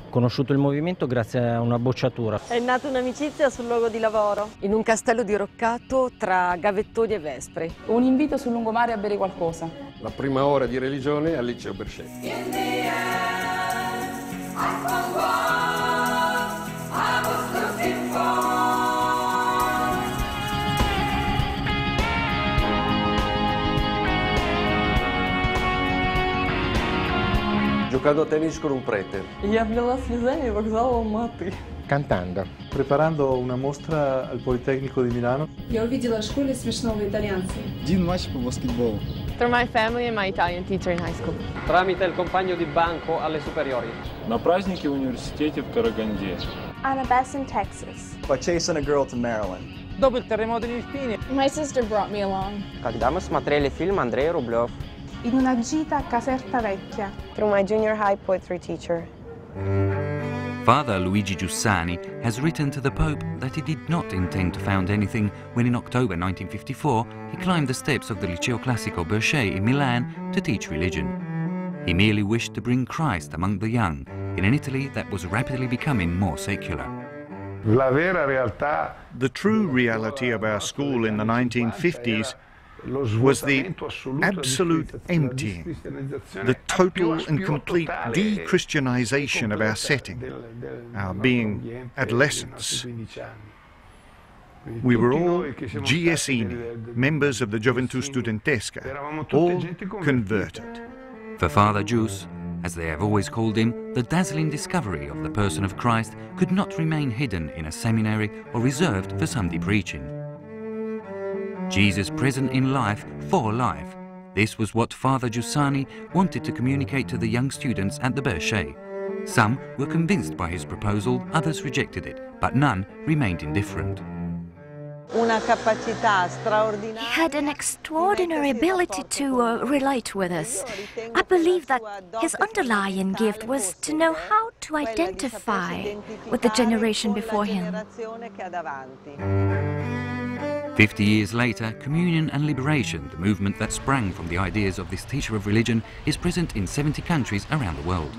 Ho conosciuto il movimento grazie a una bocciatura. È nata un'amicizia sul luogo di lavoro, in un castello diroccato tra Gavettoni e Vespri. Un invito sul lungomare a bere qualcosa. La prima ora di religione al liceo Berchet. Giocando a tennis con un prete. Я облила слезами вокзал Алматы. Cantando. Preparando una mostra al Politecnico di Milano. Я увидела в школе смешного итальянца. Один матч по баскетболу. Through my family and my Italian teacher in high school. Tramite il compagno di banco alle superiori. На празднике в университете в Караганде. On a bus in Texas. By chasing a girl to Maryland. Dopo il terremoto in Irpinia. My sister brought me along. Когда мы смотрели фильм Андрей Рублев. In una gita a Caserta Vecchia. Through my junior high poetry teacher. Father Luigi Giussani has written to the Pope that he did not intend to found anything when in October 1954 he climbed the steps of the Liceo Classico Berchet in Milan to teach religion. He merely wished to bring Christ among the young in an Italy that was rapidly becoming more secular. The true reality of our school in the 1950s was the absolute emptying, the total and complete de-Christianization of our setting, our being adolescents. We were all GSini, members of the Gioventù Studentesca, all converted. For Father Gius, as they have always called him, the dazzling discovery of the person of Christ could not remain hidden in a seminary or reserved for Sunday preaching. Jesus present in life for life. This was what Father Giussani wanted to communicate to the young students at the Berchet. Some were convinced by his proposal, others rejected it, but none remained indifferent. He had an extraordinary ability to relate with us. I believe that his underlying gift was to know how to identify with the generation before him. 50 years later, Communion and Liberation, the movement that sprang from the ideas of this teacher of religion, is present in 70 countries around the world.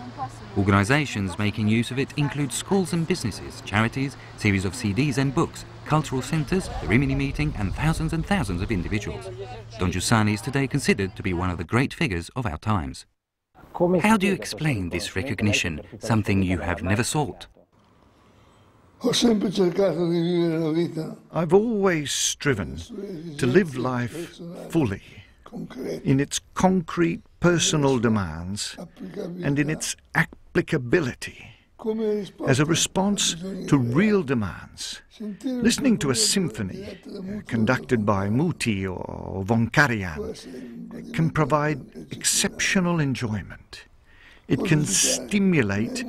Organisations making use of it include schools and businesses, charities, series of CDs and books, cultural centres, the Rimini meeting and thousands of individuals. Don Giussani is today considered to be one of the great figures of our times. How do you explain this recognition, something you have never sought? I've always striven to live life fully, in its concrete personal demands and in its applicability, as a response to real demands. Listening to a symphony conducted by Muti or von Karajan can provide exceptional enjoyment. It can stimulate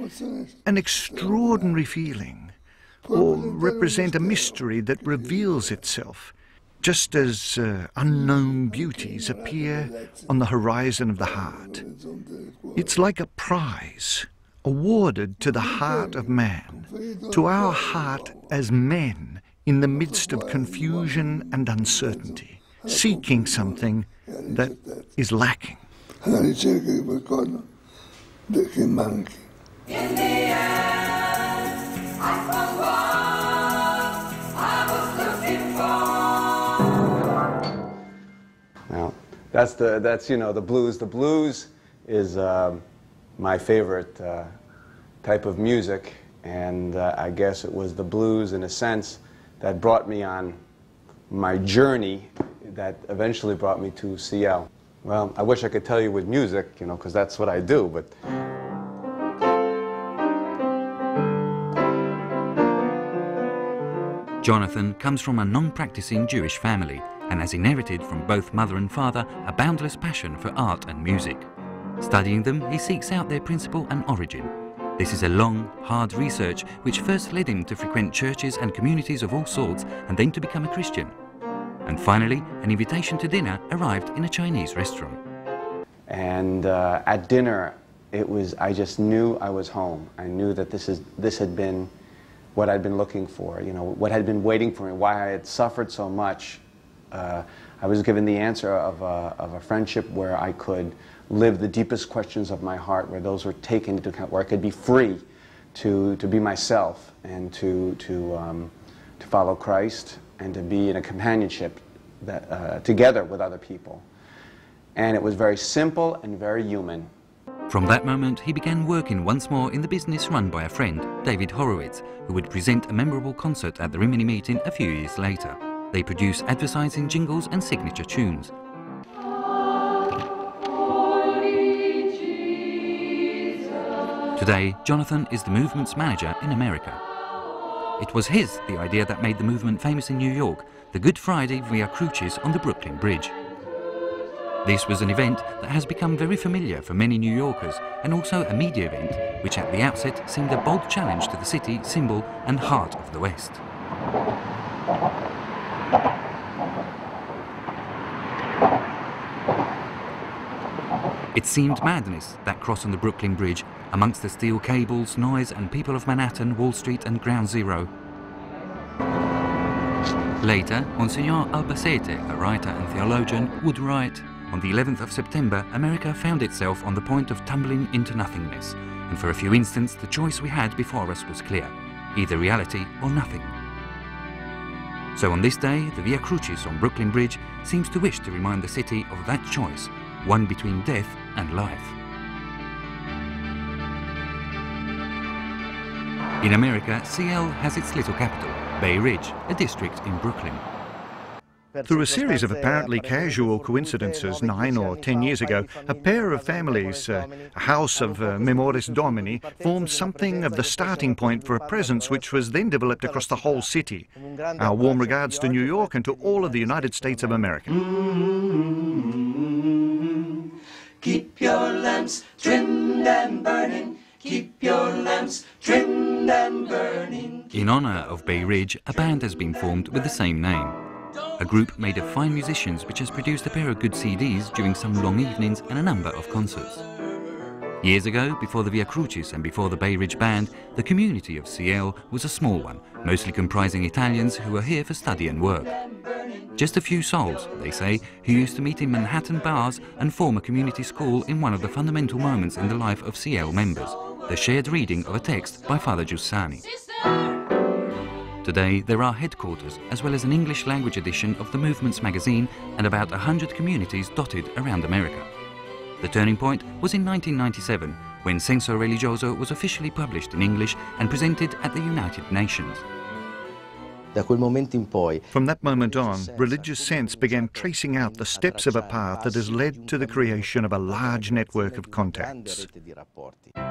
an extraordinary feeling, or represent a mystery that reveals itself, just as unknown beauties appear on the horizon of the heart. It's like a prize awarded to the heart of man, to our heart as men in the midst of confusion and uncertainty, seeking something that is lacking. Now, that's you know, the blues. The blues is my favorite type of music, and I guess it was the blues, in a sense, that brought me on my journey that eventually brought me to CL. Well, I wish I could tell you with music, you know, because that's what I do, but... Jonathan comes from a non-practicing Jewish family and has inherited from both mother and father a boundless passion for art and music. Studying them, he seeks out their principle and origin. This is a long, hard research which first led him to frequent churches and communities of all sorts and then to become a Christian. And finally, an invitation to dinner arrived in a Chinese restaurant. And at dinner, I just knew I was home. I knew that this had been what I'd been looking for, you know, what had been waiting for me, why I had suffered so much. I was given the answer of a friendship where I could live the deepest questions of my heart, where those were taken into account, where I could be free to be myself and to follow Christ and to be in a companionship that, together with other people. And it was very simple and very human. From that moment, he began working once more in the business run by a friend, David Horowitz, who would present a memorable concert at the Rimini meeting a few years later. They produce advertising jingles and signature tunes. Today, Jonathan is the movement's manager in America. It was the idea that made the movement famous in New York, the Good Friday Via Crucis on the Brooklyn Bridge. This was an event that has become very familiar for many New Yorkers, and also a media event which at the outset seemed a bold challenge to the city, symbol and heart of the West. It seemed madness, that cross on the Brooklyn Bridge, amongst the steel cables, noise and people of Manhattan, Wall Street and Ground Zero. Later, Monsignor Albacete, a writer and theologian, would write, "On the 11th of September, America found itself on the point of tumbling into nothingness, and for a few instants the choice we had before us was clear, either reality or nothing." So on this day, the Via Crucis on Brooklyn Bridge seems to wish to remind the city of that choice, one between death and life. In America, CL has its little capital, Bay Ridge, a district in Brooklyn. Through a series of apparently casual coincidences, 9 or 10 years ago, a pair of families, a house of Memoris Domini, formed something of the starting point for a presence which was then developed across the whole city. Our warm regards to New York and to all of the United States of America. Keep your lamps trimmed and burning. Keep your lamps trimmed and burning. In honor of Bay Ridge, a band has been formed with the same name. A group made of fine musicians which has produced a pair of good CDs during some long evenings and a number of concerts. Years ago, before the Via Crucis and before the Bay Ridge Band, the community of CL was a small one, mostly comprising Italians who were here for study and work. Just a few souls, they say, who used to meet in Manhattan bars and form a community school in one of the fundamental moments in the life of CL members, the shared reading of a text by Father Giussani. Today, there are headquarters, as well as an English-language edition of the Movements magazine and about 100 communities dotted around America. The turning point was in 1997, when Senso Religioso was officially published in English and presented at the United Nations. From that moment on, Religious Sense began tracing out the steps of a path that has led to the creation of a large network of contacts.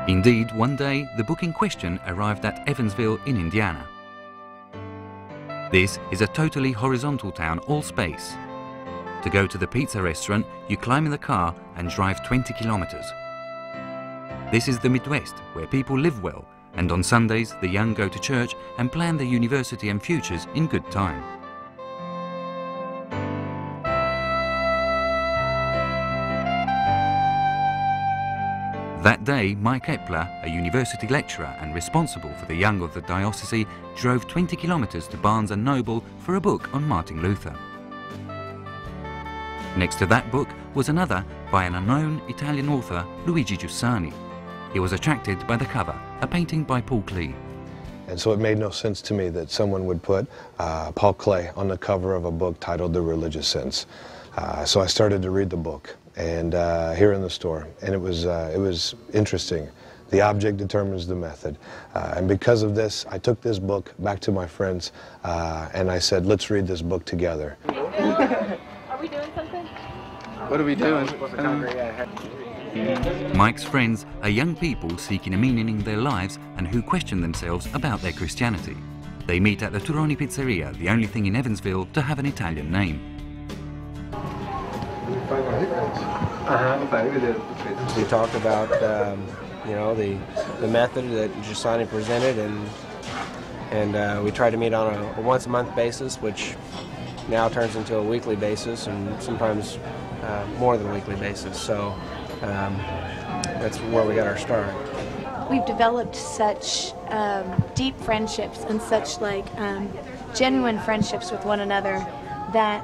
Indeed, one day, the book in question arrived at Evansville in Indiana. This is a totally horizontal town, all space. To go to the pizza restaurant, you climb in the car and drive 20 kilometers. This is the Midwest, where people live well, and on Sundays the young go to church and plan their university and futures in good time. That day, Mike Epler, a university lecturer and responsible for the young of the diocese, drove 20 kilometers to Barnes & Noble for a book on Martin Luther. Next to that book was another by an unknown Italian author, Luigi Giussani. He was attracted by the cover, a painting by Paul Klee. And so it made no sense to me that someone would put Paul Klee on the cover of a book titled The Religious Sense. So I started to read the book, and here in the store, and it was interesting. The object determines the method. And because of this, I took this book back to my friends, and I said, let's read this book together. Are we doing something? What are we doing? Mike's friends are young people seeking a meaning in their lives and who question themselves about their Christianity. They meet at the Turoni Pizzeria, the only thing in Evansville to have an Italian name. We talked about, you know, the method that Giussani presented, and we try to meet on a once-a-month basis, which now turns into a weekly basis, and sometimes more than a weekly basis. So that's where we got our start. We've developed such deep friendships and such genuine friendships with one another that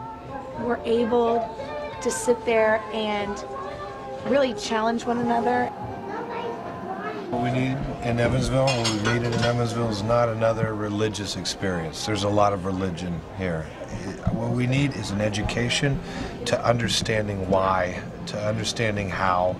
we're able to sit there and really challenge one another. What we need in Evansville, what we needed in Evansville is not another religious experience. There's a lot of religion here. What we need is an education to understanding why, to understanding how,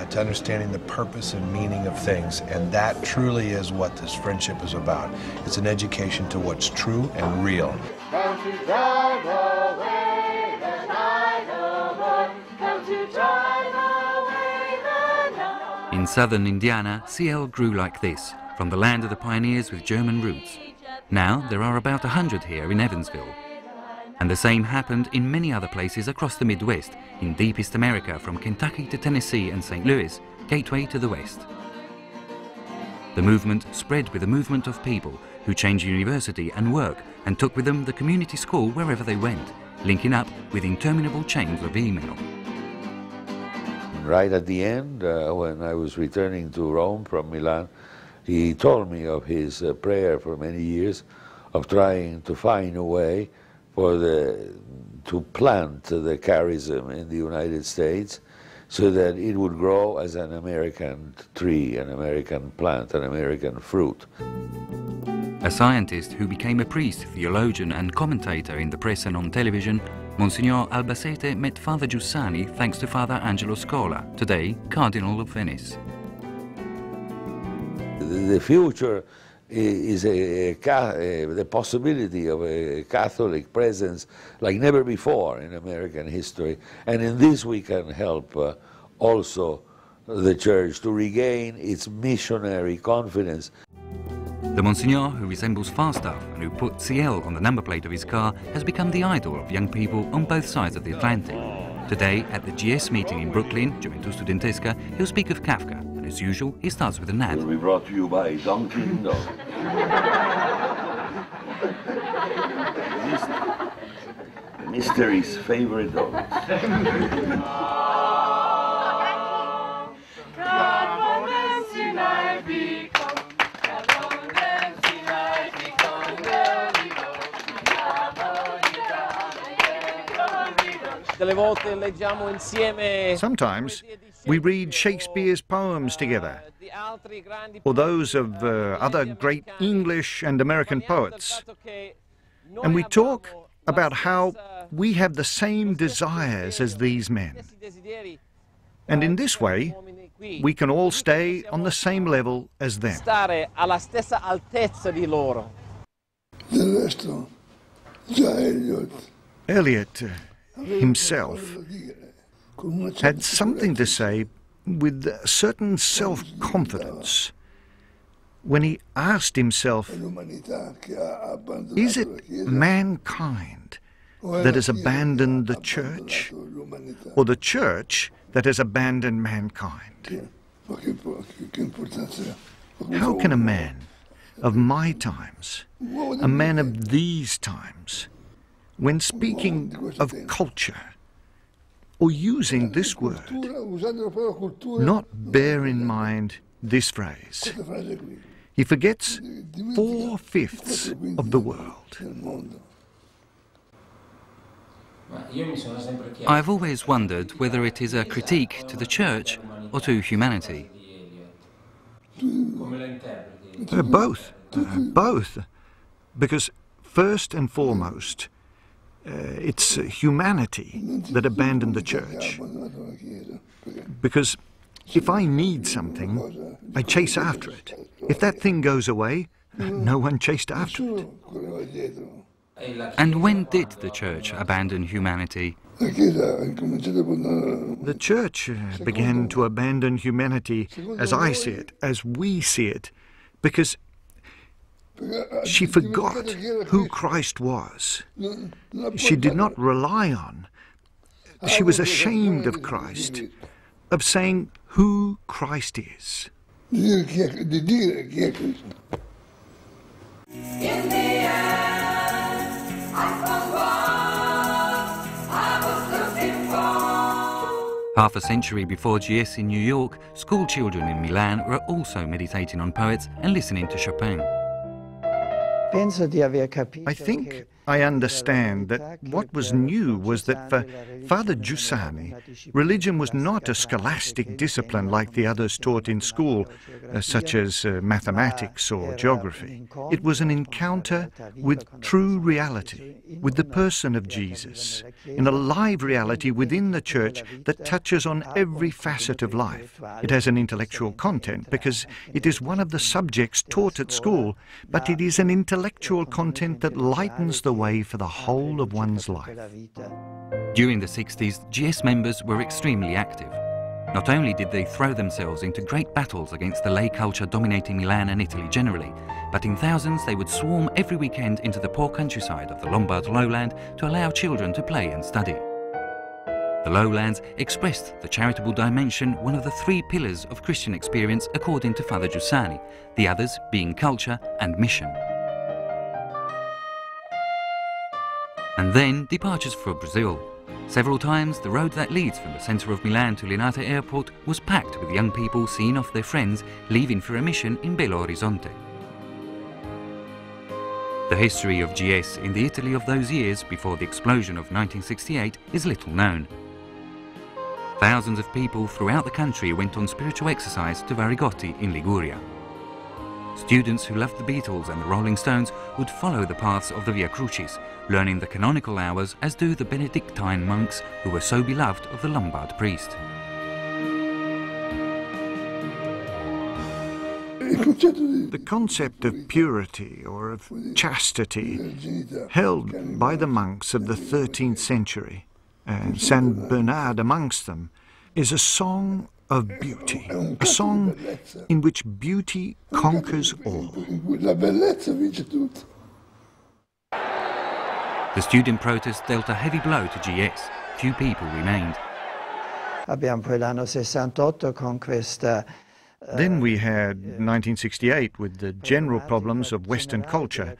to understanding the purpose and meaning of things. And that truly is what this friendship is about. It's an education to what's true and real. Come to drive away the night, oh Lord. Come to drive away the night. In southern Indiana, CL grew like this, from the land of the pioneers with German roots. Now there are about 100 here in Evansville. And the same happened in many other places across the Midwest, in deepest America, from Kentucky to Tennessee and St. Louis, gateway to the West. The movement spread with a movement of people who changed university and work and took with them the community school wherever they went, linking up with interminable chains of email. Right at the end, when I was returning to Rome from Milan, he told me of his prayer for many years of trying to find a way to plant the charism in the United States so that it would grow as an American tree, an American plant, an American fruit. A scientist who became a priest, theologian and commentator in the press and on television, Monsignor Albacete met Father Giussani thanks to Father Angelo Scola, today Cardinal of Venice. The future is the possibility of a Catholic presence like never before in American history, and in this we can help also the Church to regain its missionary confidence. The Monsignor, who resembles Falstaff and who put CL on the number plate of his car, has become the idol of young people on both sides of the Atlantic. Today, at the GS meeting in Brooklyn, Juventus Studentesca, he'll speak of Kafka, and as usual, he starts with a nap. Will be brought to you by Dunkin' Donuts. Mystery's favorite donuts. Sometimes we read Shakespeare's poems together, or those of other great English and American poets, and we talk about how we have the same desires as these men. And in this way, we can all stay on the same level as them. Eliot himself had something to say with a certain self-confidence when he asked himself, is it mankind that has abandoned the Church, or the Church that has abandoned mankind? How can a man of my times, a man of these times, when speaking of culture, or using this word, not bear in mind this phrase? He forgets 4/5 of the world. I've always wondered whether it is a critique to the Church or to humanity. Both. Both. Because first and foremost, it's humanity that abandoned the Church. Because if I need something, I chase after it. If that thing goes away, no one chased after it. And when did the Church abandon humanity? The Church began to abandon humanity, as I see it, as we see it, because she forgot who Christ was. She did not rely on. She was ashamed of Christ, of saying who Christ is. In the end, I found what I was looking for. Half a century before GS in New York, school children in Milan were also meditating on poets and listening to Chopin. I think I understand that what was new was that for Father Giussani, religion was not a scholastic discipline like the others taught in school, such as mathematics or geography. It was an encounter with true reality, with the person of Jesus, in a live reality within the Church that touches on every facet of life. It has an intellectual content because it is one of the subjects taught at school, but it is an intellectual content that lightens the way for the whole of one's life. During the 60s, GS members were extremely active. Not only did they throw themselves into great battles against the lay culture dominating Milan and Italy generally, but in thousands they would swarm every weekend into the poor countryside of the Lombard lowland to allow children to play and study. The lowlands expressed the charitable dimension, one of the three pillars of Christian experience according to Father Giussani, the others being culture and mission. And then departures for Brazil. Several times the road that leads from the centre of Milan to Linate Airport was packed with young people seeing off their friends leaving for a mission in Belo Horizonte. The history of GS in the Italy of those years before the explosion of 1968 is little known. Thousands of people throughout the country went on spiritual exercise to Varigotti in Liguria. Students who loved the Beatles and the Rolling Stones would follow the paths of the Via Crucis, learning the canonical hours as do the Benedictine monks who were so beloved of the Lombard priest. The concept of purity or of chastity, held by the monks of the 13th century, and Saint Bernard amongst them, is a song of beauty, a song in which beauty conquers all. The student protest dealt a heavy blow to GS. Few people remained. Then we had 1968 with the general problems of Western culture,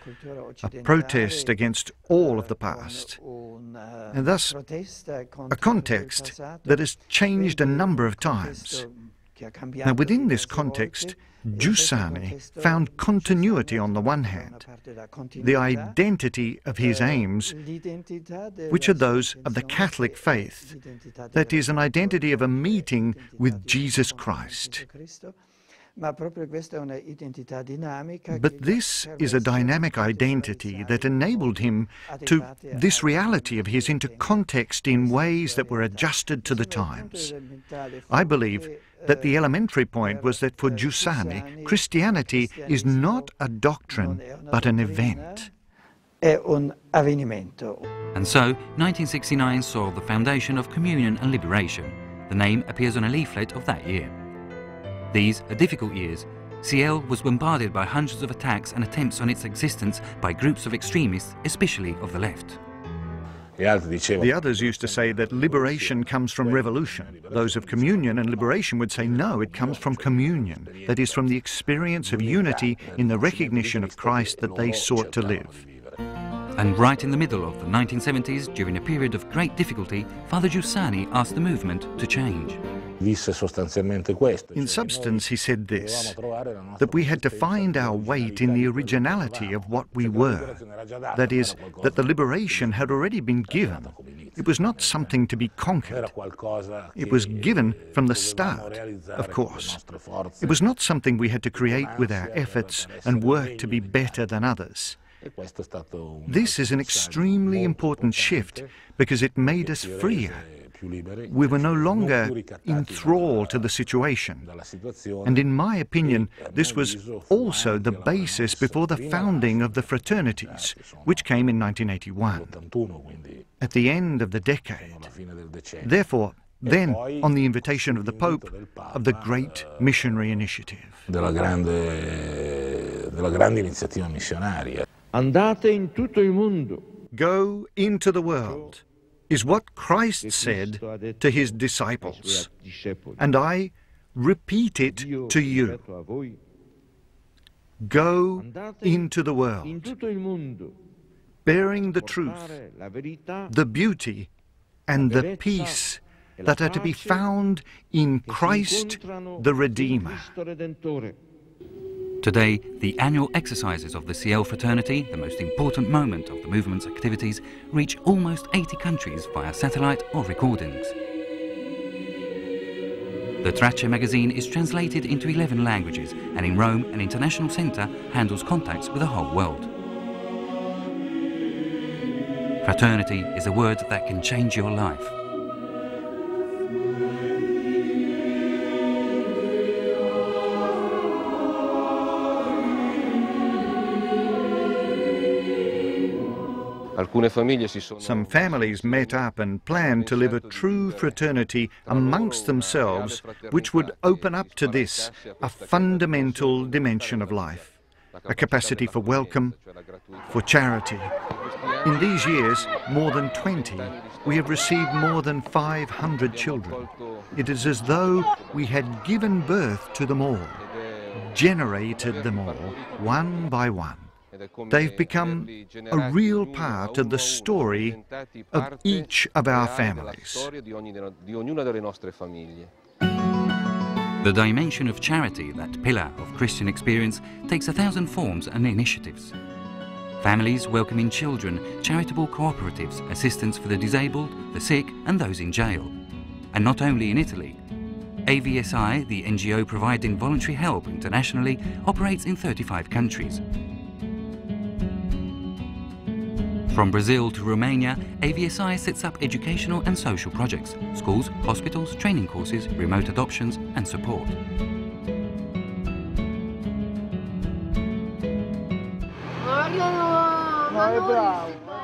a protest against all of the past, and thus a context that has changed a number of times. Now, within this context, Giussani found continuity on the one hand, the identity of his aims, which are those of the Catholic faith, that is, an identity of a meeting with Jesus Christ. But this is a dynamic identity that enabled him to this reality of his into context in ways that were adjusted to the times. I believe that the elementary point was that for Giussani, Christianity is not a doctrine, but an event. And so, 1969 saw the foundation of Communion and Liberation. The name appears on a leaflet of that year. These are difficult years. CL was bombarded by hundreds of attacks and attempts on its existence by groups of extremists, especially of the left. The others used to say that liberation comes from revolution. Those of Communion and Liberation would say no, it comes from communion, that is, from the experience of unity in the recognition of Christ that they sought to live. And right in the middle of the 1970s, during a period of great difficulty, Father Giussani asked the movement to change. In substance, he said this, that we had to find our weight in the originality of what we were. That is, that the liberation had already been given. It was not something to be conquered. It was given from the start, of course. It was not something we had to create with our efforts and work to be better than others. This is an extremely important shift because it made us freer. We were no longer enthralled to the situation. And in my opinion, this was also the basis before the founding of the fraternities, which came in 1981, at the end of the decade. Therefore, then, on the invitation of the Pope, of the Great Missionary Initiative. Andate in tutto il mondo. Go into the world, is what Christ said to his disciples, and I repeat it to you. Go into the world, bearing the truth, the beauty, and the peace that are to be found in Christ the Redeemer. Today, the annual exercises of the CL fraternity, the most important moment of the movement's activities, reach almost 80 countries via satellite or recordings. The Tracce magazine is translated into 11 languages, and in Rome, an international centre handles contacts with the whole world. Fraternity is a word that can change your life. Some families met up and planned to live a true fraternity amongst themselves, which would open up to this, a fundamental dimension of life, a capacity for welcome, for charity. In these years, more than 20, we have received more than 500 children. It is as though we had given birth to them all, generated them all, one by one. They've become a real part of the story of each of our families. The dimension of charity, that pillar of Christian experience, takes 1,000 forms and initiatives. Families welcoming children, charitable cooperatives, assistance for the disabled, the sick and those in jail. And not only in Italy. AVSI, the NGO providing voluntary help internationally, operates in 35 countries. From Brazil to Romania, AVSI sets up educational and social projects, schools, hospitals, training courses, remote adoptions and support.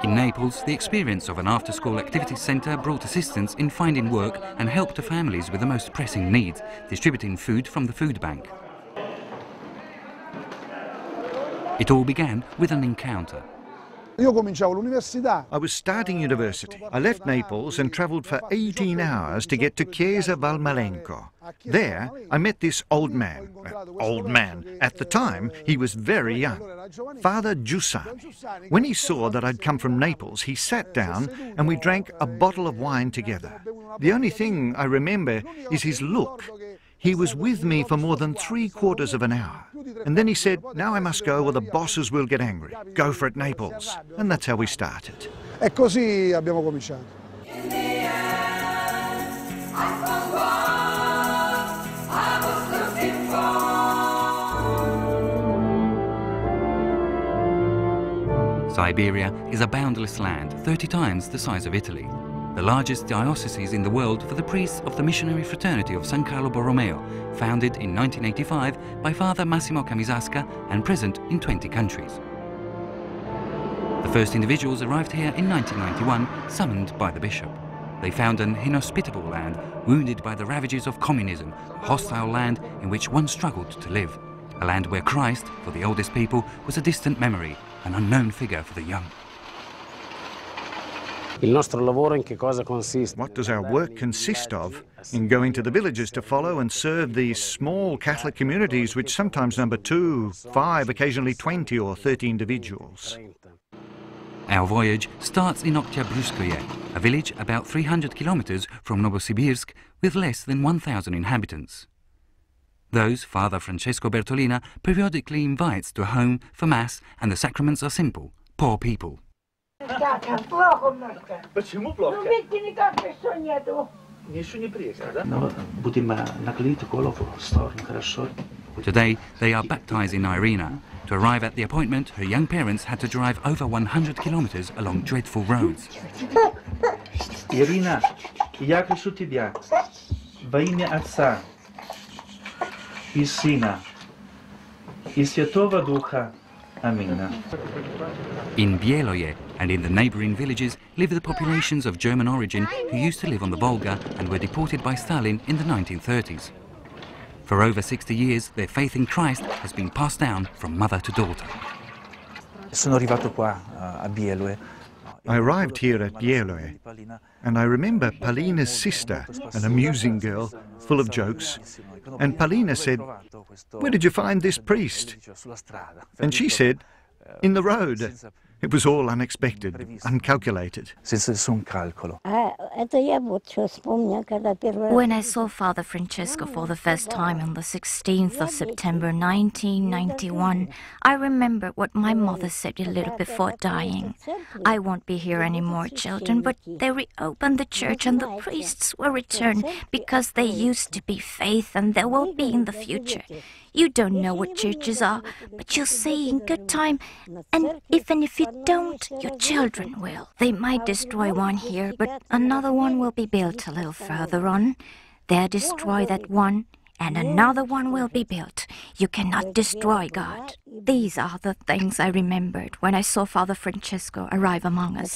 In Naples, the experience of an after-school activities centre brought assistance in finding work and help to families with the most pressing needs, distributing food from the food bank. It all began with an encounter. I was starting university. I left Naples and travelled for 18 hours to get to Chiesa Valmalenco. There, I met this old man. Old man. At the time, he was very young. Father Giussani. When he saw that I'd come from Naples, he sat down and we drank a bottle of wine together. The only thing I remember is his look. He was with me for more than 3/4 of an hour. And then he said, "Now I must go or the bosses will get angry. Go for it, Naples." And that's how we started. E così abbiamo cominciato. Siberia is a boundless land, 30 times the size of Italy. The largest diocese in the world for the priests of the missionary fraternity of San Carlo Borromeo, founded in 1985 by Father Massimo Camisasca and present in 20 countries. The first individuals arrived here in 1991, summoned by the bishop. They found an inhospitable land, wounded by the ravages of communism, a hostile land in which one struggled to live, a land where Christ, for the oldest people, was a distant memory, an unknown figure for the young. What does our work consist of? In going to the villages to follow and serve these small Catholic communities which sometimes number 2, 5, occasionally 20 or 30 individuals. Our voyage starts in Oktyabrskoye, a village about 300 kilometers from Novosibirsk with less than 1,000 inhabitants. Those Father Francesco Bertolina periodically invites to a home for Mass, and the sacraments are simple, poor people. Почему плохо? Ну ведь никак что нету. Ничего не приехал, да? Но будем наклеить голову, сторону, хорошо. Today, they are baptized in Irina. To arrive at the appointment, her young parents had to drive over 100 kilometers along dreadful roads. Ирина, я прошу тебя, во имя Отца и Сына и Святого Духа. Аминь. In Bieloye and in the neighbouring villages live the populations of German origin who used to live on the Volga and were deported by Stalin in the 1930s. For over 60 years, their faith in Christ has been passed down from mother to daughter. I arrived here at Bieloye, and I remember Palina's sister, an amusing girl, full of jokes, and Palina said, "Where did you find this priest?" And she said, "In the road." It was all unexpected, uncalculated. senza nessun calcolo. When I saw Father Francesco for the first time on the 16th of September 1991, I remembered what my mother said a little before dying. I won't be here anymore, children, but they reopened the church and the priests will return because they used to be faith and there will be in the future. You don't know what churches are, but you'll see in good time, and even if you don't, your children will. They might destroy one here, but another one will be built a little further on. They'll destroy that one, and another one will be built. You cannot destroy God. These are the things I remembered when I saw Father Francesco arrive among us.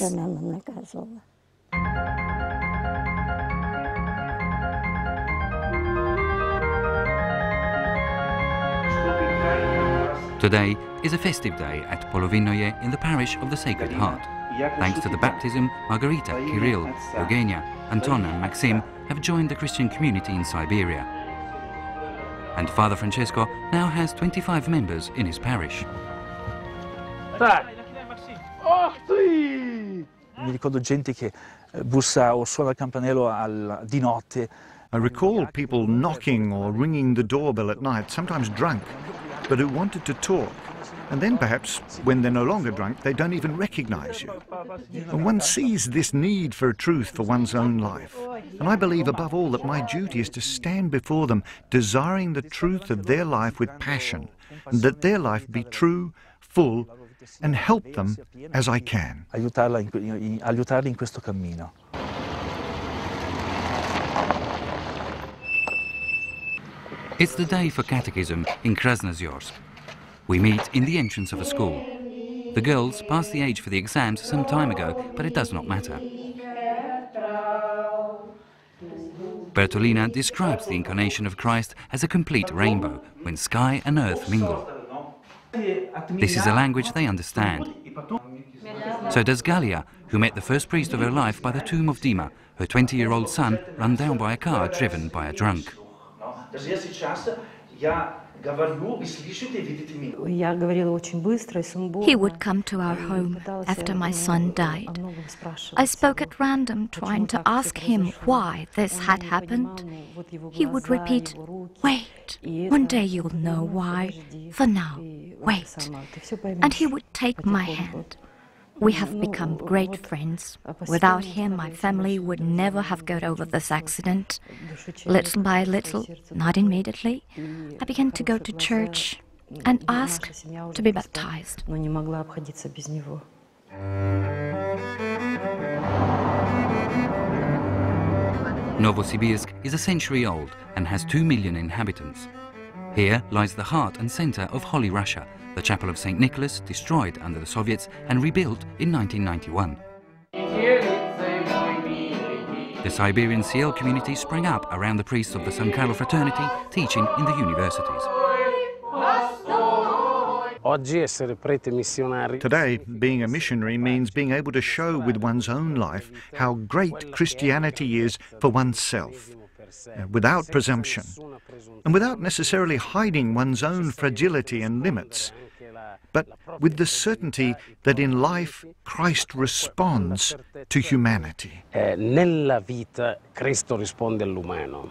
Today is a festive day at Polovinoye in the parish of the Sacred Heart. Thanks to the baptism, Margarita, Kirill, Eugenia, Anton and Maxim have joined the Christian community in Siberia. And Father Francesco now has 25 members in his parish. Mi ricordo gente che bussa o suona il campanello di notte. I recall people knocking or ringing the doorbell at night, sometimes drunk, but who wanted to talk. And then perhaps, when they're no longer drunk, they don't even recognize you. And one sees this need for a truth for one's own life. And I believe above all that my duty is to stand before them, desiring the truth of their life with passion, and that their life be true, full, and help them as I can. Aiutarli in questo cammino. It's the day for catechism in Krasnoyorsk. We meet in the entrance of a school. The girls passed the age for the exams some time ago, but it does not matter. Bertolina describes the incarnation of Christ as a complete rainbow, when sky and earth mingle. This is a language they understand. So does Galia, who met the first priest of her life by the tomb of Dima, her 20-year-old son run down by a car driven by a drunk. He would come to our home after my son died. I spoke at random, trying to ask him why this had happened. He would repeat, "Wait, one day you'll know why. For now, wait." And he would take my hand. We have become great friends. Without him, my family would never have got over this accident. Little by little, not immediately, I began to go to church and ask to be baptized. Novosibirsk is a century old and has 2 million inhabitants. Here lies the heart and center of Holy Russia, the chapel of St. Nicholas, destroyed under the Soviets and rebuilt in 1991. The Siberian CL community sprang up around the priests of the San Carlo fraternity teaching in the universities. Today, being a missionary means being able to show with one's own life how great Christianity is for oneself, without presumption, and without necessarily hiding one's own fragility and limits, but with the certainty that in life Christ responds to humanity. Nella vita Cristo risponde all'umano.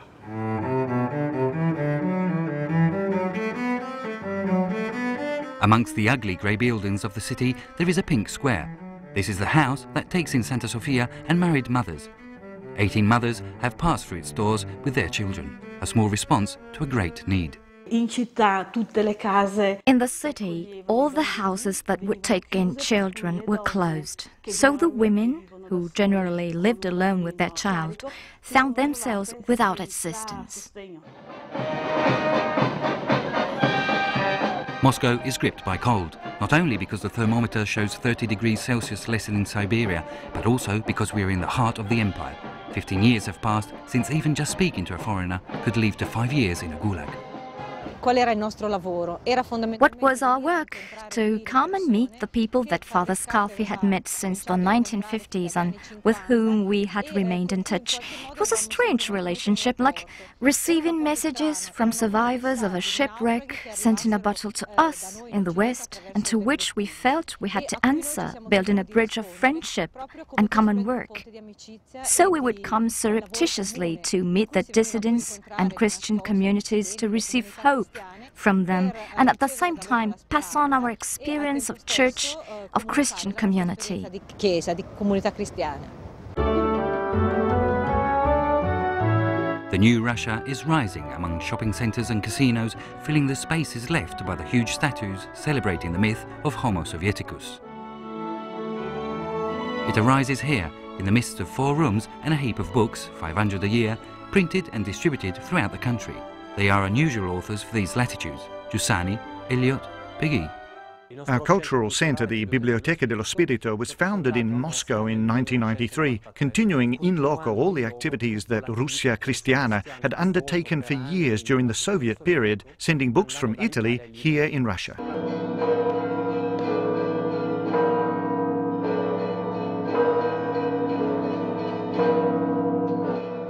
Amongst the ugly grey buildings of the city, there is a pink square. This is the house that takes in Santa Sofia and married mothers. 18 mothers have passed through its doors with their children, a small response to a great need. In the city, all the houses that would take in children were closed. So the women, who generally lived alone with their child, found themselves without assistance. Moscow is gripped by cold, not only because the thermometer shows 30 degrees Celsius less than in Siberia, but also because we are in the heart of the empire. 15 years have passed since even just speaking to a foreigner could lead to 5 years in a gulag. What was our work? To come and meet the people that Father Scalfi had met since the 1950s and with whom we had remained in touch. It was a strange relationship, like receiving messages from survivors of a shipwreck sent in a bottle to us in the West, and to which we felt we had to answer, building a bridge of friendship and common work. So we would come surreptitiously to meet the dissidents and Christian communities to receive hope from them, and at the same time pass on our experience of church, of Christian community. The new Russia is rising among shopping centres and casinos, filling the spaces left by the huge statues celebrating the myth of Homo Sovieticus. It arises here, in the midst of 4 rooms and a heap of books, 500 a year, printed and distributed throughout the country. They are unusual authors for these latitudes: Giussani, Eliot, Peggy. Our cultural centre, the Biblioteca dello Spirito, was founded in Moscow in 1993, continuing in loco all the activities that Russia Cristiana had undertaken for years during the Soviet period, sending books from Italy here in Russia.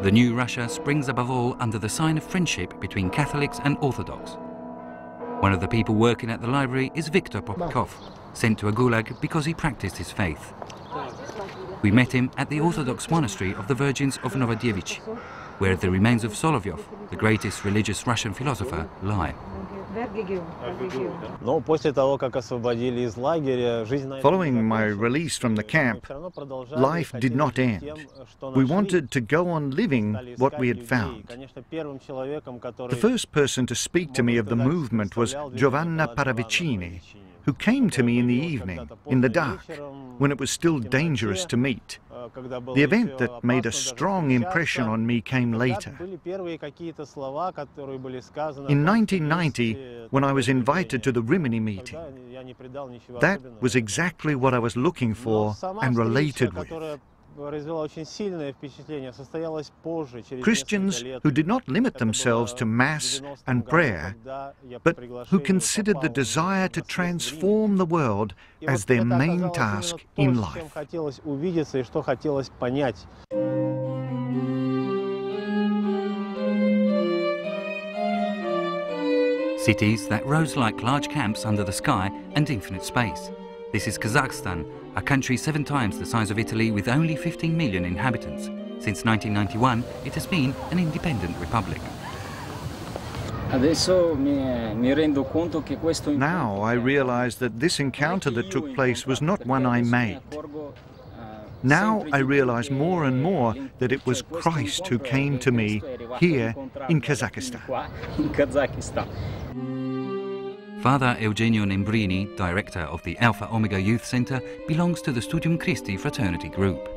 The new Russia springs above all under the sign of friendship between Catholics and Orthodox. One of the people working at the library is Viktor Popkov, sent to a gulag because he practiced his faith. We met him at the Orthodox monastery of the Virgins of Novodievich, where the remains of Solovyov, the greatest religious Russian philosopher, lie. Following my release from the camp, life did not end. We wanted to go on living what we had found. The first person to speak to me of the movement was Giovanna Paravicini, who came to me in the evening, in the dark, when it was still dangerous to meet. The event that made a strong impression on me came later. In 1990, when I was invited to the Rimini meeting, that was exactly what I was looking for and related with. Christians who did not limit themselves to Mass and prayer, but who considered the desire to transform the world as their main task in life. Cities that rose like large camps under the sky and infinite space. This is Kazakhstan, a country 7 times the size of Italy with only 15 million inhabitants. Since 1991, it has been an independent republic. Now I realize that this encounter that took place was not one I made. Now I realize more and more that it was Christ who came to me here in Kazakhstan. Father Eugenio Nembrini, director of the Alpha Omega Youth Center, belongs to the Studium Christi fraternity group.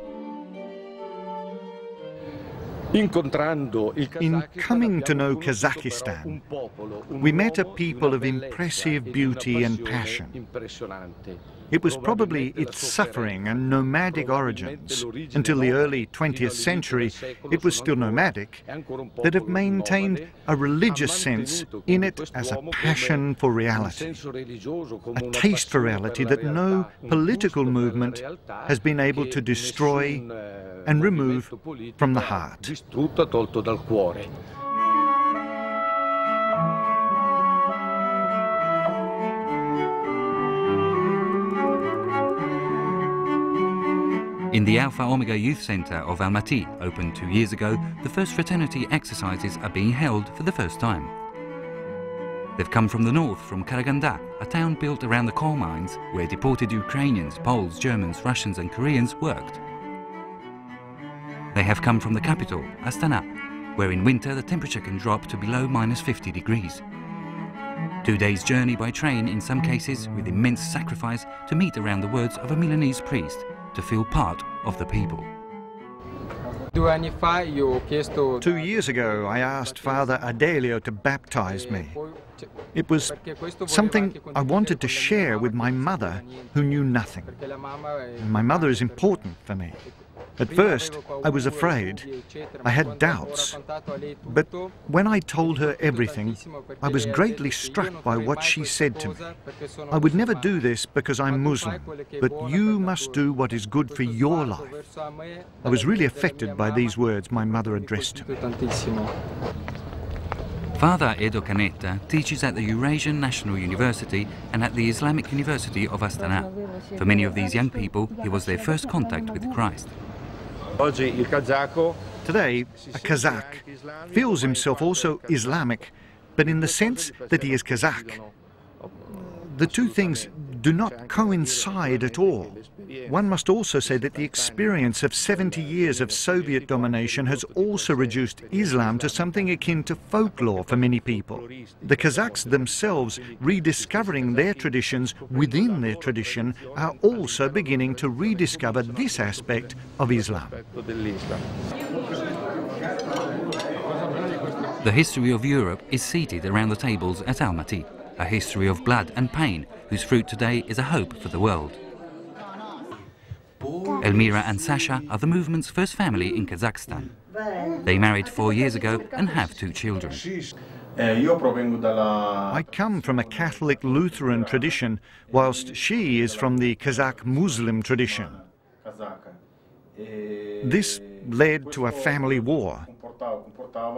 In coming to know Kazakhstan, we met a people of impressive beauty and passion. It was probably its suffering and nomadic origins, until the early 20th century it was still nomadic, that have maintained a religious sense in it as a passion for reality, a taste for reality that no political movement has been able to destroy and remove from the heart. In the Alpha Omega Youth Center of Almaty, opened 2 years ago, the first fraternity exercises are being held for the first time. They've come from the north, from Karaganda, a town built around the coal mines where deported Ukrainians, Poles, Germans, Russians and Koreans worked. They have come from the capital, Astana, where in winter the temperature can drop to below -50 degrees. 2 days' journey by train, in some cases with immense sacrifice, to meet around the words of a Milanese priest, to feel part of the people. 2 years ago, I asked Father Adelio to baptize me. It was something I wanted to share with my mother, who knew nothing. And my mother is important for me. At first, I was afraid. I had doubts. But when I told her everything, I was greatly struck by what she said to me. I would never do this because I'm Muslim, but you must do what is good for your life. I was really affected by these words my mother addressed to me. Father Edo Canetta teaches at the Eurasian National University and at the Islamic University of Astana. For many of these young people, he was their first contact with Christ. Today, a Kazakh feels himself also Islamic, but in the sense that he is Kazakh. The two things do not coincide at all. One must also say that the experience of 70 years of Soviet domination has also reduced Islam to something akin to folklore for many people. The Kazakhs themselves, rediscovering their traditions within their tradition, are also beginning to rediscover this aspect of Islam. The history of Europe is seated around the tables at Almaty, a history of blood and pain whose fruit today is a hope for the world. Elmira and Sasha are the movement's first family in Kazakhstan. They married 4 years ago and have 2 children. I come from a Catholic Lutheran tradition, whilst she is from the Kazakh Muslim tradition. This led to a family war.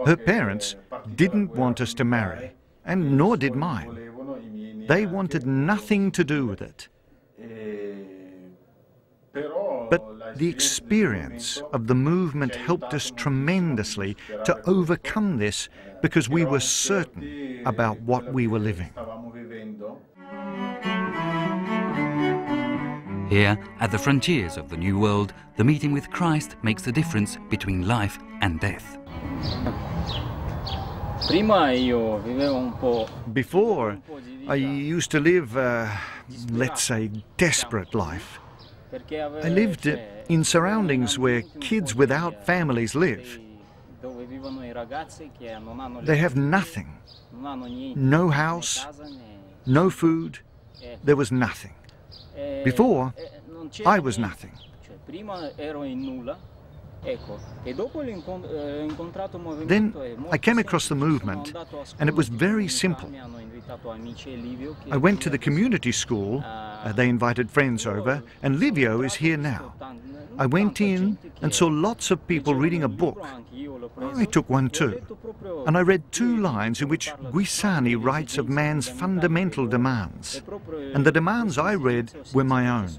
Her parents didn't want us to marry, and nor did mine. They wanted nothing to do with it. But the experience of the movement helped us tremendously to overcome this because we were certain about what we were living. Here, at the frontiers of the New World, the meeting with Christ makes the difference between life and death. Before, I used to live, let's say, desperate life. I lived in surroundings where kids without families live. They have nothing. No house, no food. There was nothing. Before, I was nothing. Then I came across the movement, and it was very simple. I went to the community school, they invited friends over, and Livio is here now. I went in and saw lots of people reading a book. I took one too, and I read 2 lines in which Guisani writes of man's fundamental demands, and the demands I read were my own.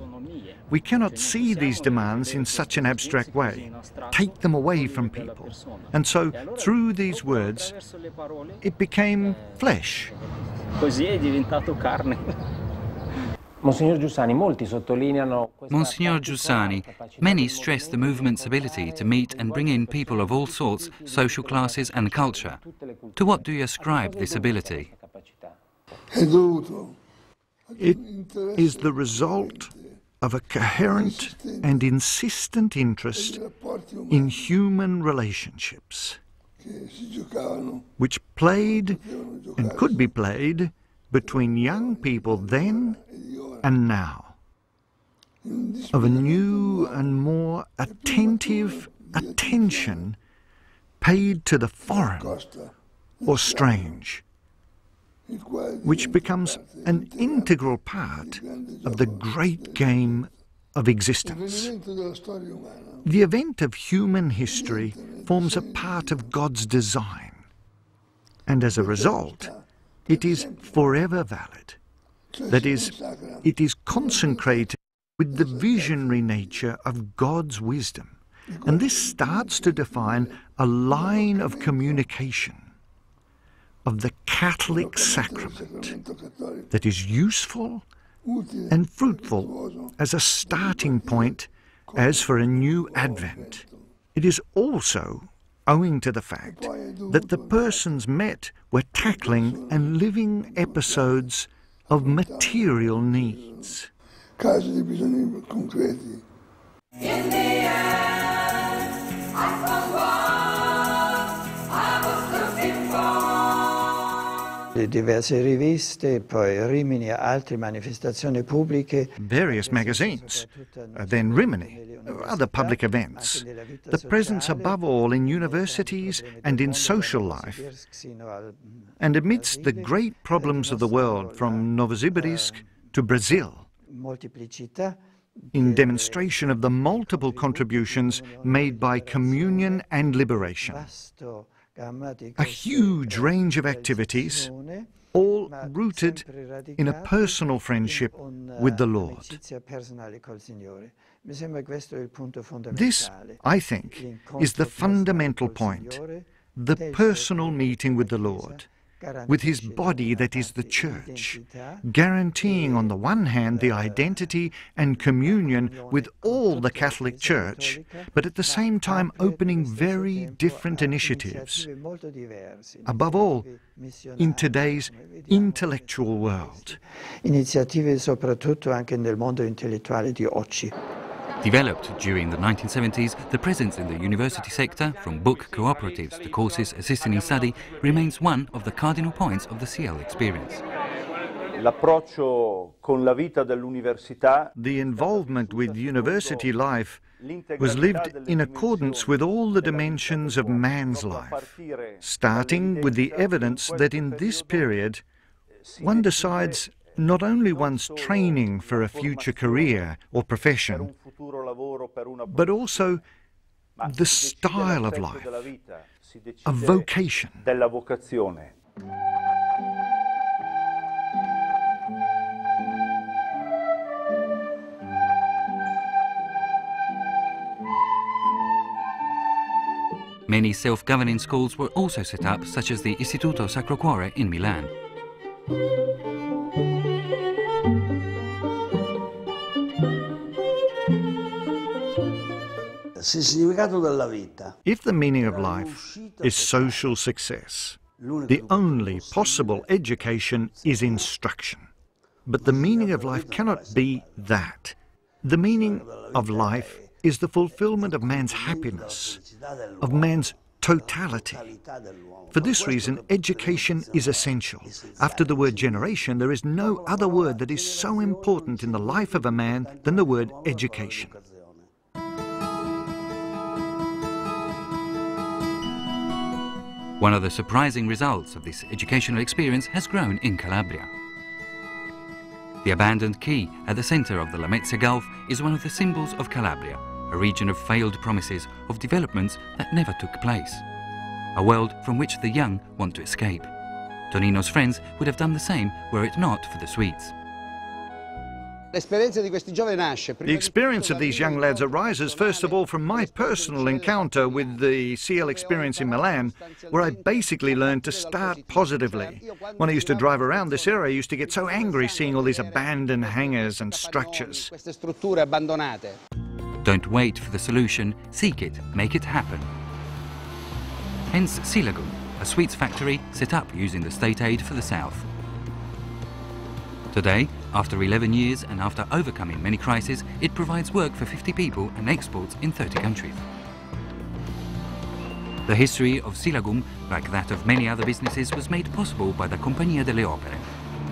We cannot see these demands in such an abstract way, take them away from people. And so, through these words, it became flesh. Monsignor Giussani, many stress the movement's ability to meet and bring in people of all sorts, social classes and culture. To what do you ascribe this ability? It is the result of a coherent and insistent interest in human relationships, which played and could be played between young people then and now, of a new and more attentive attention paid to the foreign or strange, which becomes an integral part of the great game of existence. The event of human history forms a part of God's design, and as a result, it is forever valid. That is, it is consecrated with the visionary nature of God's wisdom, and this starts to define a line of communication of the Catholic sacrament that is useful and fruitful as a starting point as for a new Advent. It is also owing to the fact that the persons met were tackling and living episodes of material needs. diverse riviste, poi Rimini, altre manifestazioni pubbliche. Various magazines, then Rimini, other public events, the presence above all in universities and in social life. And amidst the great problems of the world, from Novosibirsk to Brazil, in demonstration of the multiple contributions made by communion and liberation. A huge range of activities, all rooted in a personal friendship with the Lord. This, I think, is the fundamental point, the personal meeting with the Lord, with his body that is the Church, guaranteeing on the one hand the identity and communion with all the Catholic Church, but at the same time opening very different initiatives, above all, in today's intellectual world. Iniziative soprattutto anche nel mondo intellettuale di oggi. Developed during the 1970s, the presence in the university sector, from book cooperatives to courses assisting in study, remains one of the cardinal points of the CL experience. L'approccio con la vita dell'università. The involvement with university life was lived in accordance with all the dimensions of man's life, starting with the evidence that in this period one decides not only one's training for a future career or profession, but also the style of life, a vocation. Many self-governing schools were also set up, such as the Istituto Sacro Cuore in Milan. If the meaning of life is social success, the only possible education is instruction. But the meaning of life cannot be that. The meaning of life is the fulfillment of man's happiness, of man's totality. For this reason, education is essential. After the word generation, there is no other word that is so important in the life of a man than the word education. One of the surprising results of this educational experience has grown in Calabria. The abandoned quay at the centre of the Lamezia Gulf is one of the symbols of Calabria, a region of failed promises, of developments that never took place. A world from which the young want to escape. Tonino's friends would have done the same were it not for the Swedes. The experience of these young lads arises first of all from my personal encounter with the CL experience in Milan, where I basically learned to start positively. When I used to drive around this area, I used to get so angry seeing all these abandoned hangars and structures. Don't wait for the solution, seek it, make it happen. Hence Silagum, a sweets factory set up using the state aid for the south. Today, after 11 years and after overcoming many crises, it provides work for 50 people and exports in 30 countries. The history of Silagum, like that of many other businesses, was made possible by the Compagnia delle Opere,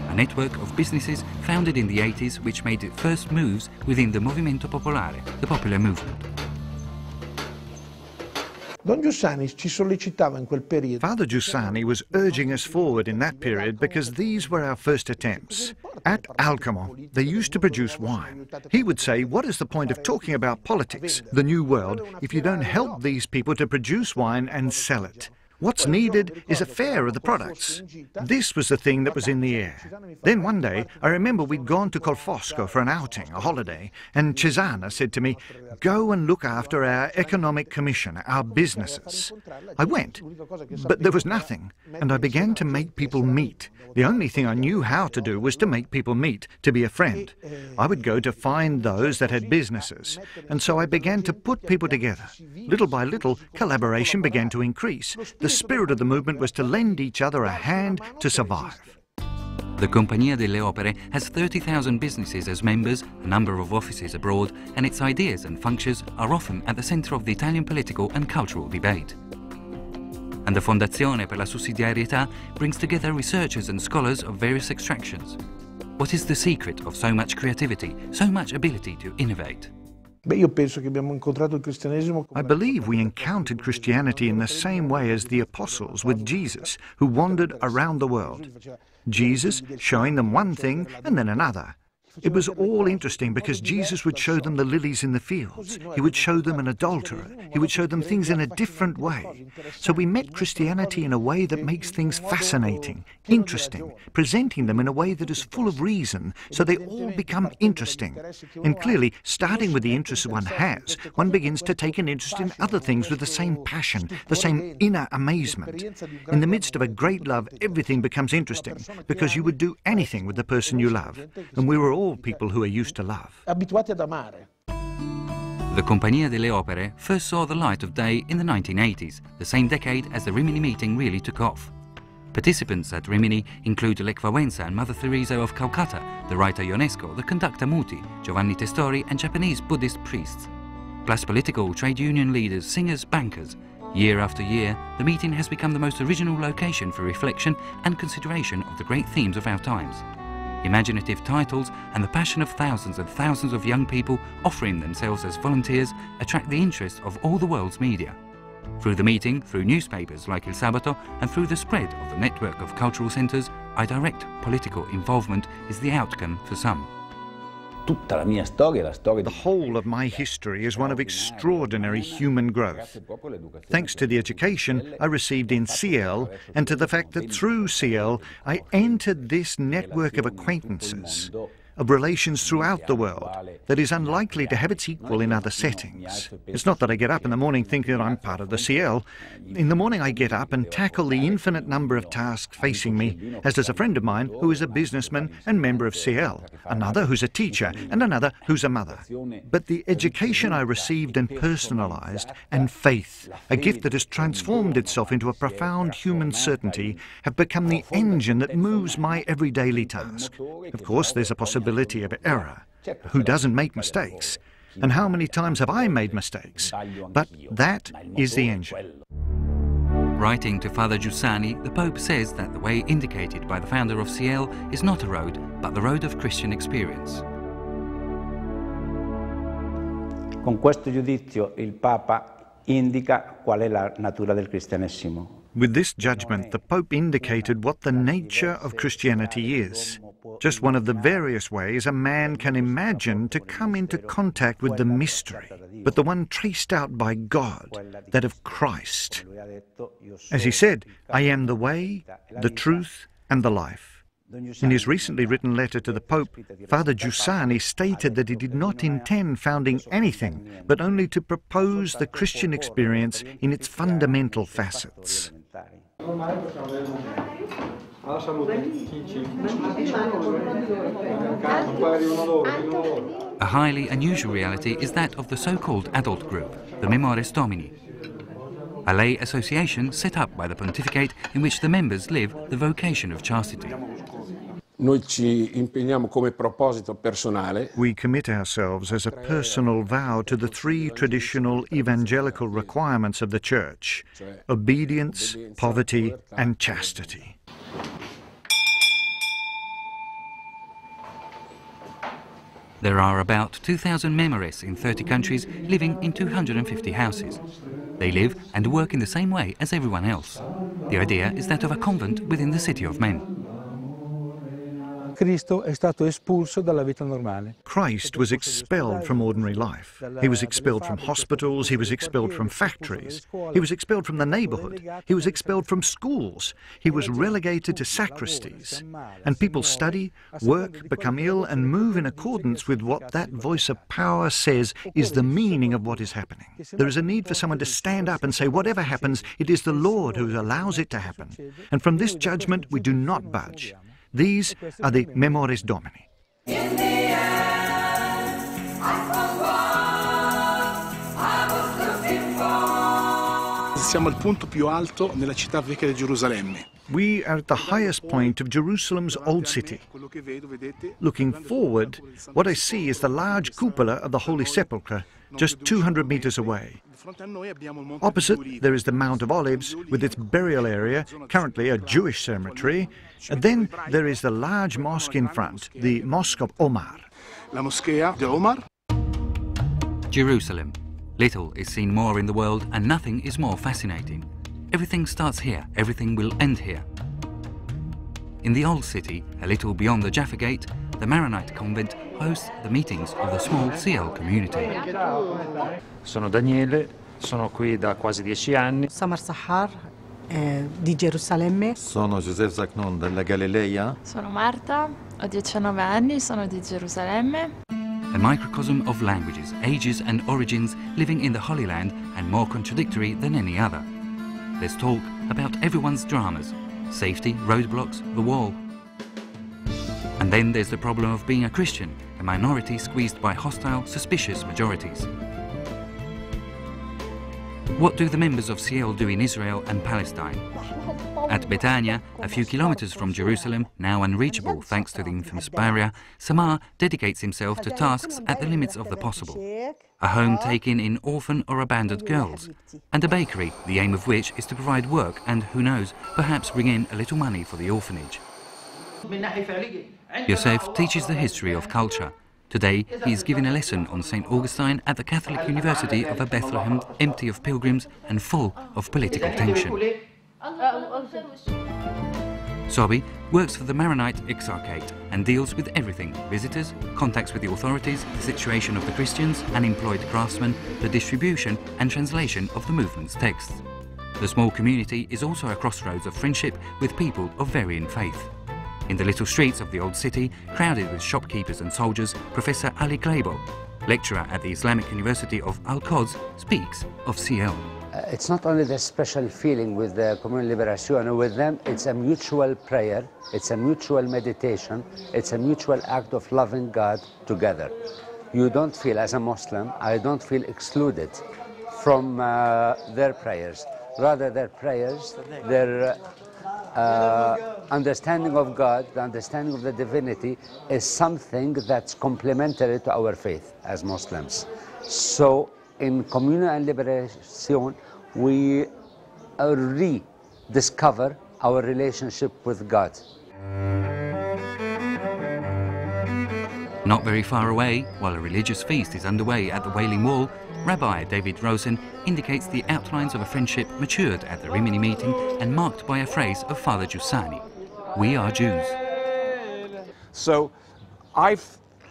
a network of businesses founded in the 80s which made its first moves within the Movimento Popolare, the popular movement. Don Giussani ci sollecitava in quel periodo. Father Giussani was urging us forward in that period because these were our first attempts. At Alcamo, they used to produce wine. He would say, what is the point of talking about politics, the new world, if you don't help these people to produce wine and sell it? What's needed is a fair of the products. This was the thing that was in the air. Then one day, I remember we'd gone to Colfosco for an outing, a holiday, and Cesana said to me, go and look after our economic commission, our businesses. I went, but there was nothing, and I began to make people meet. The only thing I knew how to do was to make people meet, to be a friend. I would go to find those that had businesses, and so I began to put people together. Little by little, collaboration began to increase. The spirit of the movement was to lend each other a hand to survive. The Compagnia delle Opere has 30,000 businesses as members, a number of offices abroad, and its ideas and functions are often at the centre of the Italian political and cultural debate. And the Fondazione per la Sussidiarietà brings together researchers and scholars of various extractions. What is the secret of so much creativity, so much ability to innovate? Io penso che abbiamo incontrato il cristianesimo. I believe we encountered Christianity in the same way as the apostles with Jesus, who wandered around the world. Jesus showing them one thing and then another. It was all interesting because Jesus would show them the lilies in the fields. He would show them an adulterer. He would show them things in a different way. So we met Christianity in a way that makes things fascinating, interesting, presenting them in a way that is full of reason, so they all become interesting. And clearly, starting with the interests one has, one begins to take an interest in other things with the same passion, the same inner amazement. In the midst of a great love, everything becomes interesting, because you would do anything with the person you love. And we were all people who are used to love. Abituati ad amare. The Compagnia delle Opere first saw the light of day in the 1980s, the same decade as the Rimini meeting really took off. Participants at Rimini include Lech Wałęsa and Mother Teresa of Calcutta, the writer Ionesco, the conductor Muti, Giovanni Testori and Japanese Buddhist priests. Plus political, trade union leaders, singers, bankers. Year after year, the meeting has become the most original location for reflection and consideration of the great themes of our times. Imaginative titles and the passion of thousands and thousands of young people offering themselves as volunteers attract the interest of all the world's media. Through the meeting, through newspapers like Il Sabato, and through the spread of the network of cultural centres, a direct political involvement is the outcome for some. The whole of my history is one of extraordinary human growth. Thanks to the education I received in CL and to the fact that through CL I entered this network of acquaintances, of relations throughout the world, that is unlikely to have its equal in other settings. It's not that I get up in the morning thinking that I'm part of the CL. In the morning I get up and tackle the infinite number of tasks facing me, as does a friend of mine who is a businessman and member of CL, another who's a teacher, and another who's a mother. But the education I received and personalized, and faith, a gift that has transformed itself into a profound human certainty, have become the engine that moves my everyday task. Of course, there's a possibility of error. Who doesn't make mistakes? And how many times have I made mistakes? But that is the engine. Writing to Father Giussani, the Pope says that the way indicated by the founder of CL is not a road, but the road of Christian experience. Con questo giudizio il Papa indica qual è la natura del cristianesimo. With this judgment, the Pope indicated what the nature of Christianity is. Just one of the various ways a man can imagine to come into contact with the mystery, but the one traced out by God, that of Christ. As he said, I am the way, the truth, and the life. In his recently written letter to the Pope, Father Giussani stated that he did not intend founding anything, but only to propose the Christian experience in its fundamental facets. A highly unusual reality is that of the so-called adult group, the Memores Domini, a lay association set up by the pontificate in which the members live the vocation of chastity. Noi ci impegniamo come proposito personale. We commit ourselves as a personal vow to the three traditional evangelical requirements of the Church: obedience, poverty, and chastity. There are about 2,000 Memores in 30 countries living in 250 houses. They live and work in the same way as everyone else. The idea is that of a convent within the city of men. Cristo è stato espulso dalla vita normale. Christ was expelled from ordinary life. He was expelled from hospitals, he was expelled from factories, he was expelled from the neighborhood, he was expelled from schools, he was relegated to sacristies. And people study, work, become ill, and move in accordance with what that voice of power says is the meaning of what is happening. There is a need for someone to stand up and say, whatever happens, it is the Lord who allows it to happen. And from this judgment, we do not budge. These are the Memores Domini. In the end, Siamo al punto più alto nella città vecchia di Gerusalemme. We are at the highest point of Jerusalem's old city. Looking forward, what I see is the large cupola of the Holy Sepulchre, just 200 meters away. Opposite, there is the Mount of Olives with its burial area, currently a Jewish cemetery. And then there is the large mosque in front, the Mosque of Omar. La Moschea di Omar. Jerusalem. Little is seen more in the world and nothing is more fascinating. Everything starts here, everything will end here. In the old city, a little beyond the Jaffa Gate, the Maronite convent hosts the meetings of the small CL community. Sono Daniele, sono qui da quasi 10 anni. Samar Sahar, di Gerusalemme. Sono Joseph Zacnon della Galilea. Sono Marta, ho 19 anni, sono di Gerusalemme. A microcosm of languages, ages and origins living in the Holy Land and more contradictory than any other. There's talk about everyone's dramas, safety, roadblocks, the wall. And then there's the problem of being a Christian, a minority squeezed by hostile, suspicious majorities. What do the members of CL do in Israel and Palestine? At Betania, a few kilometers from Jerusalem, now unreachable thanks to the infamous barrier, Samar dedicates himself to tasks at the limits of the possible. A home taken in orphan or abandoned girls, and a bakery, the aim of which is to provide work and, who knows, perhaps bring in a little money for the orphanage. Yosef teaches the history of culture. Today, he is giving a lesson on St. Augustine at the Catholic University of a Bethlehem empty of pilgrims and full of political tension. Sobi works for the Maronite Exarchate and deals with everything: visitors, contacts with the authorities, the situation of the Christians, unemployed craftsmen, the distribution and translation of the movement's texts. The small community is also a crossroads of friendship with people of varying faith. In the little streets of the old city, crowded with shopkeepers and soldiers, Professor Ali Glebo, lecturer at the Islamic University of Al-Quds, speaks of CL. It's not only the special feeling with the Communal Liberation, with them it's a mutual prayer, it's a mutual meditation, it's a mutual act of loving God together. You don't feel, as a Muslim, I don't feel excluded from their prayers. Rather, their prayers, their understanding of God, the understanding of the divinity is something that's complementary to our faith as Muslims. So in Communion and Liberation, we rediscover our relationship with God. Not very far away, while a religious feast is underway at the Wailing Wall, Rabbi David Rosen indicates the outlines of a friendship matured at the Rimini meeting and marked by a phrase of Father Giussani: "We are Jews." So I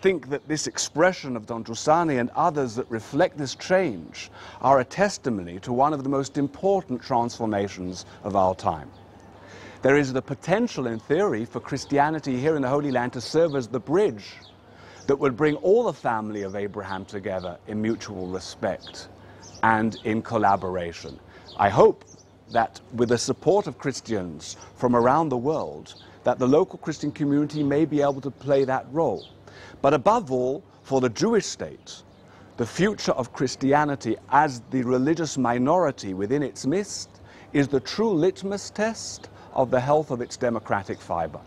think that this expression of Don Giussani and others that reflect this change are a testimony to one of the most important transformations of our time. There is the potential, in theory, for Christianity here in the Holy Land to serve as the bridge that would bring all the family of Abraham together in mutual respect and in collaboration. I hope that with the support of Christians from around the world, that the local Christian community may be able to play that role. But above all, for the Jewish state, the future of Christianity as the religious minority within its midst is the true litmus test of the health of its democratic fiber.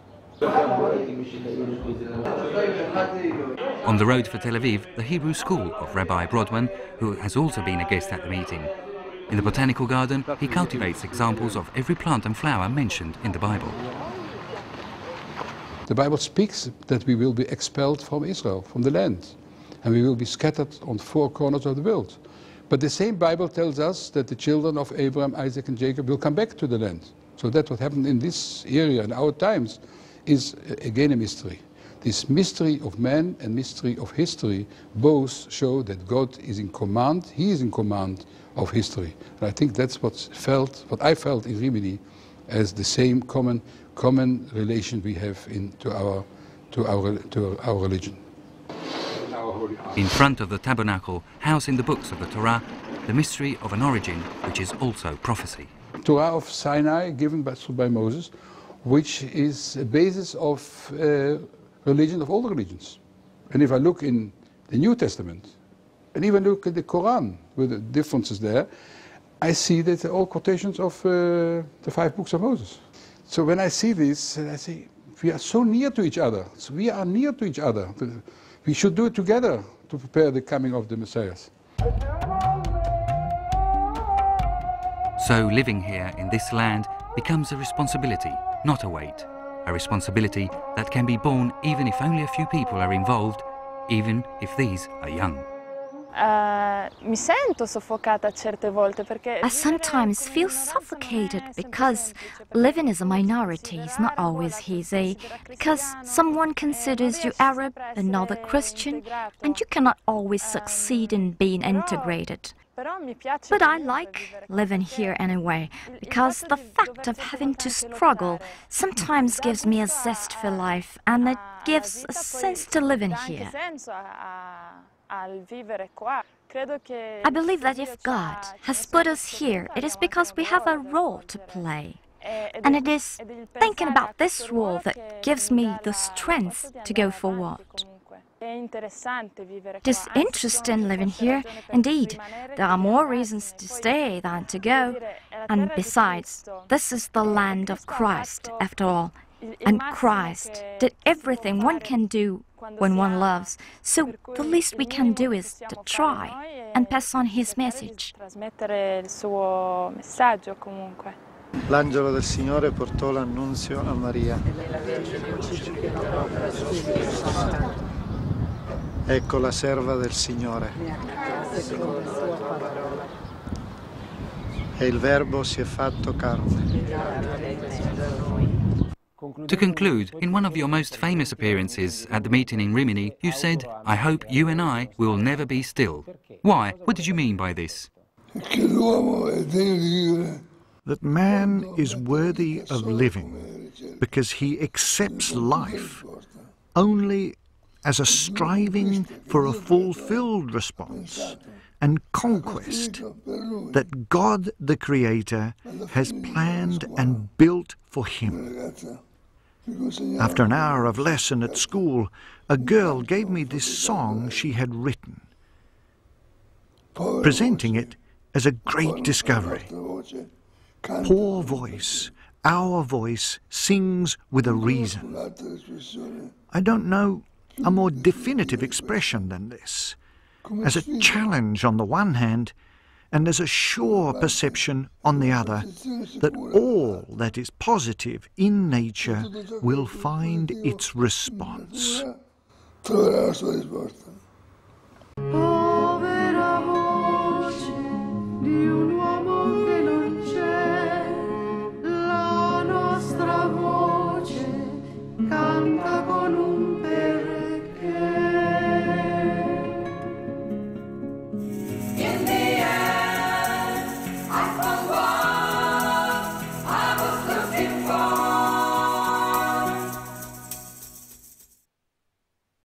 On the road for Tel Aviv, the Hebrew school of Rabbi Brodman, who has also been a guest at the meeting. In the botanical garden, he cultivates examples of every plant and flower mentioned in the Bible. The Bible speaks that we will be expelled from Israel, from the land, and we will be scattered on 4 corners of the world. But the same Bible tells us that the children of Abraham, Isaac and Jacob will come back to the land. So that what happened in this area in our times is again a mystery. This mystery of man and mystery of history both show that God is in command, He is in command of history. And I think that's what I felt in Rimini as the same common relation we have to our religion. In front of the tabernacle, housed in the books of the Torah, the mystery of an origin which is also prophecy. Torah of Sinai given by Moses, which is a basis of religion of all the religions. And if I look in the New Testament, and even look at the Quran, with the differences there, I see that they're all quotations of the 5 books of Moses. So when I see this, I say, we are so near to each other. So we are near to each other. We should do it together to prepare the coming of the Messiah. So living here in this land becomes a responsibility, not a weight. A responsibility that can be borne even if only a few people are involved, even if these are young. I sometimes feel suffocated because living as a minority is not always easy, because someone considers you Arab, another Christian, and you cannot always succeed in being integrated. But I like living here anyway, because the fact of having to struggle sometimes gives me a zest for life, and it gives a sense to living here. I believe that if God has put us here, it is because we have a role to play. And it is thinking about this role that gives me the strength to go forward. It is interesting living here. Indeed, there are more reasons to stay than to go. And besides, this is the land of Christ, after all. And Christ did everything one can do when one loves. So the least we can do is to try and pass on his message. L'angelo del Signore portò l'annunzio a Maria. Ecco la serva del Signore. E il Verbo si è fatto carne. To conclude, in one of your most famous appearances at the meeting in Rimini, you said, "I hope you and I will never be still." Why? What did you mean by this? That man is worthy of living because he accepts life only as a striving for a fulfilled response and conquest that God the Creator has planned and built for him. After an hour of lesson at school, a girl gave me this song she had written, presenting it as a great discovery. Poor voice, our voice sings with a reason. I don't know a more definitive expression than this, as a challenge on the one hand, and as a sure perception on the other, that all that is positive in nature will find its response. Troverà la sua risposta.